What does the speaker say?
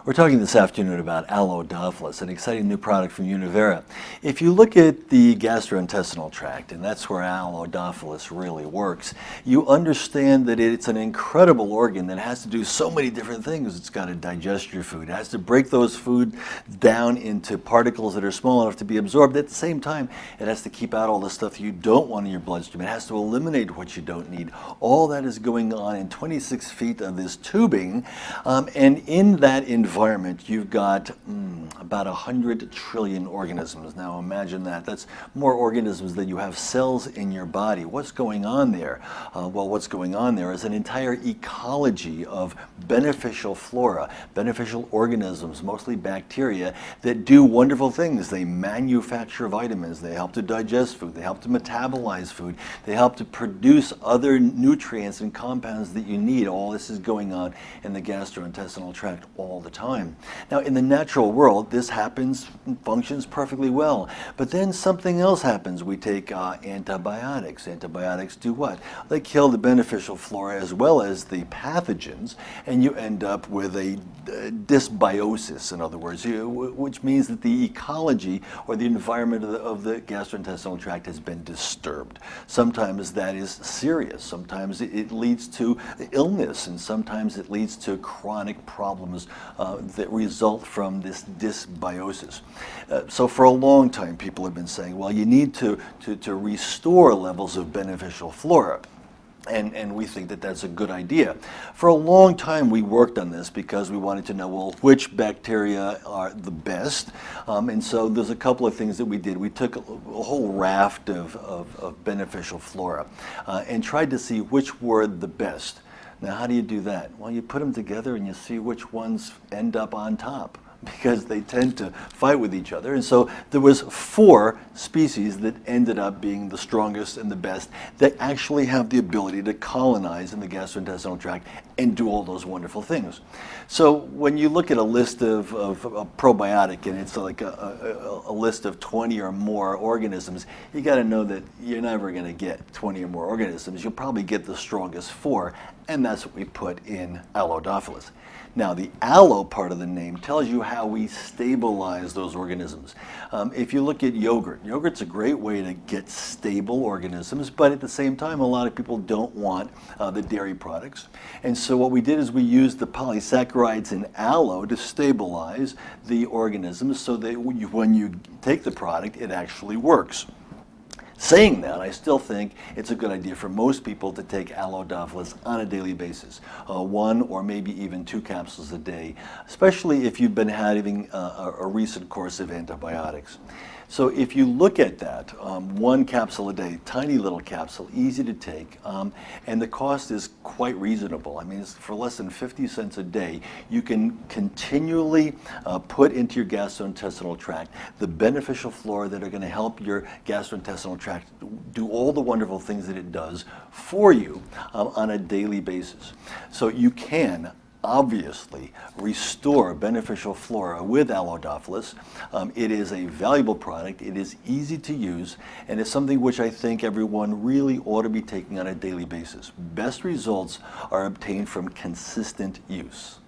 We're talking this afternoon about AloeDophilus, an exciting new product from Univera. If you look at the gastrointestinal tract, and that's where AloeDophilus really works, you understand that it's an incredible organ that has to do so many different things. It's got to digest your food. It has to break those food down into particles that are small enough to be absorbed. At the same time, it has to keep out all the stuff you don't want in your bloodstream. It has to eliminate what you don't need. All that is going on in 26 feet of this tubing, and in that environment, you've got about 100 trillion organisms. Now imagine that. That's more organisms than you have cells in your body. What's going on there? Well, what's going on there is an entire ecology of beneficial flora, beneficial organisms, mostly bacteria, that do wonderful things. They manufacture vitamins. They help to digest food. They help to metabolize food. They help to produce other nutrients and compounds that you need. All this is going on in the gastrointestinal tract all the time. Now, in the natural world, this happens and functions perfectly well. But then something else happens. We take antibiotics. Antibiotics do what? They kill the beneficial flora as well as the pathogens, and you end up with a dysbiosis, in other words, which means that the ecology or the environment of the gastrointestinal tract has been disturbed. Sometimes that is serious. Sometimes it leads to illness, and sometimes it leads to chronic problems that result from this dysbiosis. So for a long time, people have been saying, well, you need to restore levels of beneficial flora. And we think that that's a good idea. For a long time, we worked on this because we wanted to know, well, which bacteria are the best. And so there's a couple of things that we did. We took a whole raft of beneficial flora and tried to see which were the best. Now, how do you do that? Well, you put them together and you see which ones end up on top, because they tend to fight with each other. And so there was 4 species that ended up being the strongest and the best that actually have the ability to colonize in the gastrointestinal tract and do all those wonderful things. So when you look at a list of a probiotic, and it's like a list of 20 or more organisms, you got to know that you're never going to get 20 or more organisms. You'll probably get the strongest 4, and that's what we put in AloeDophilus. Now, the aloe part of the name tells you how we stabilize those organisms. If you look at yogurt, yogurt's a great way to get stable organisms, but at the same time, a lot of people don't want the dairy products. And so what we did is we used the polysaccharides in aloe to stabilize the organisms so that when you take the product, it actually works. Saying that, I still think it's a good idea for most people to take AloeDophilus on a daily basis, 1 or maybe even 2 capsules a day, especially if you've been having a recent course of antibiotics. So if you look at that, 1 capsule a day, tiny little capsule, easy to take, and the cost is quite reasonable. I mean, it's for less than 50 cents a day, you can continually put into your gastrointestinal tract the beneficial flora that are going to help your gastrointestinal tract do all the wonderful things that it does for you on a daily basis. So you can obviously restore beneficial flora with AloeDophilus. It is a valuable product, it is easy to use, and it's something which I think everyone really ought to be taking on a daily basis. Best results are obtained from consistent use.